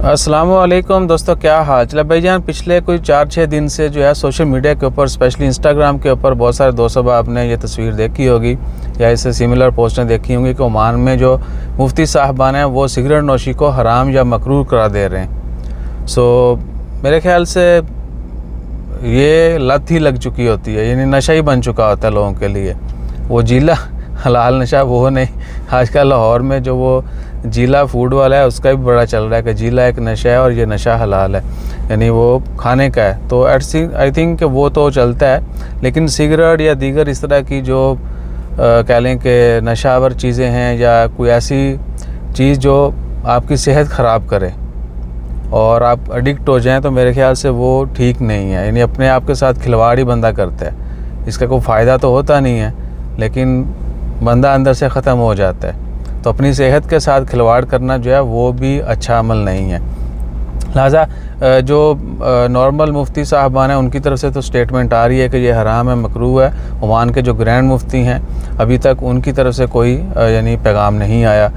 अस्सलामुअलैकुम दोस्तों, क्या हाल चला भाईजान। पिछले कोई 4-6 दिन से जो है सोशल मीडिया के ऊपर, स्पेशली इंस्टाग्राम के ऊपर बहुत सारे दोस्तों आपने ये तस्वीर देखी होगी या इससे सिमिलर पोस्टें देखी होंगी कि ओमान में जो मुफ्ती साहबान हैं वो सिगरेट नोशी को हराम या मकरूह करा दे रहे हैं। सो मेरे ख्याल से ये लत ही लग चुकी होती है, यानी नशा ही बन चुका होता है लोगों के लिए। वो जीला हलाल नशा वो नहीं, आजकल लाहौर में जो वो जीला फूड वाला है उसका भी बड़ा चल रहा है कि जीला एक नशा है और ये नशा हलाल है, यानी वो खाने का है। तो आई थिंक वो तो चलता है, लेकिन सिगरेट या दीगर इस तरह की जो कह लें कि नशावर चीज़ें हैं या कोई ऐसी चीज़ जो आपकी सेहत ख़राब करे और आप एडिक्ट हो जाएं, तो मेरे ख्याल से वो ठीक नहीं है। यानी अपने आप के साथ खिलवाड़ ही बंदा करता है। इसका कोई फ़ायदा तो होता नहीं है, लेकिन बंदा अंदर से ख़त्म हो जाता है। तो अपनी सेहत के साथ खिलवाड़ करना जो है वो भी अच्छा अमल नहीं है। लिहाजा जो नॉर्मल मुफ्ती साहबान हैं उनकी तरफ से तो स्टेटमेंट आ रही है कि ये हराम है, मकरूह है। ओमान के जो ग्रैंड मुफ्ती हैं अभी तक उनकी तरफ से कोई यानी पैगाम नहीं आया।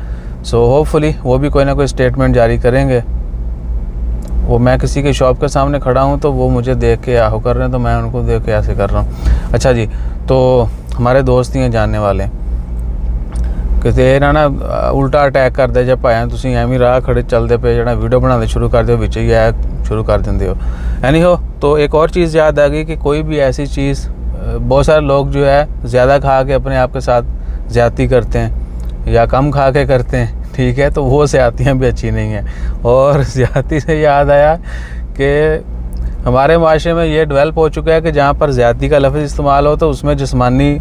सो होपफुली वो भी कोई ना कोई स्टेटमेंट जारी करेंगे। वो मैं किसी के शॉप के सामने खड़ा हूँ तो वो मुझे देख के आहो कर रहे हैं, तो मैं उनको देख के ऐसे कर रहा हूँ। अच्छा जी, तो हमारे दोस्त ही हैं जानने वाले, किते ना उल्टा अटैक कर दे जब भाएं तुम एवं राह खड़े चलते पे जो वीडियो बनाते शुरू कर दो बिच ही शुरू कर देंगे हो। एनी हो, तो एक और चीज़ याद आ गई कि कोई भी ऐसी चीज़, बहुत सारे लोग जो है ज़्यादा खा के अपने आप के साथ ज़्यादती करते हैं या कम खा के करते हैं, ठीक है, तो वो ज़्यादतियाँ भी अच्छी नहीं हैं। और ज़्यादती से याद आया कि हमारे माशरे में ये डेवलप हो चुका है कि जहाँ पर ज़्यादती का लफ्ज़ इस्तेमाल हो तो उसमें जिस्मानी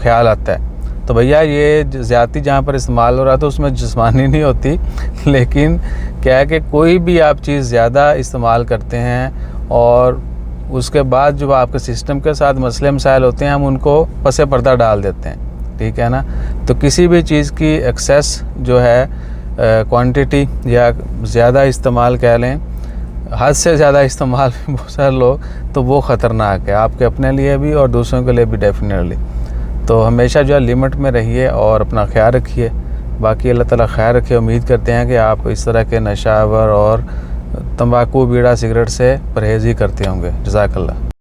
ख्याल आता है। तो भैया ये ज़्यादती जहाँ पर इस्तेमाल हो रहा है तो उसमें जिस्मानी नहीं होती, लेकिन क्या है कि कोई भी आप चीज़ ज़्यादा इस्तेमाल करते हैं और उसके बाद जो आपके सिस्टम के साथ मसले मसाइल होते हैं हम उनको पसे पर्दा डाल देते हैं, ठीक है ना। तो किसी भी चीज़ की एक्सेस जो है क्वांटिटी या ज़्यादा इस्तेमाल कह लें, हद से ज़्यादा इस्तेमाल बहुत सारे लोग, तो वो ख़तरनाक है आपके अपने लिए भी और दूसरों के लिए भी डेफिनेटली। तो हमेशा जो है लिमिट में रहिए और अपना ख्याल रखिए। बाकी अल्लाह ताला खैर रखे। उम्मीद करते हैं कि आप इस तरह के नशावर और तंबाकू, बीड़ा, सिगरेट से परहेज़ ही करते होंगे। जज़ाकल्लाह।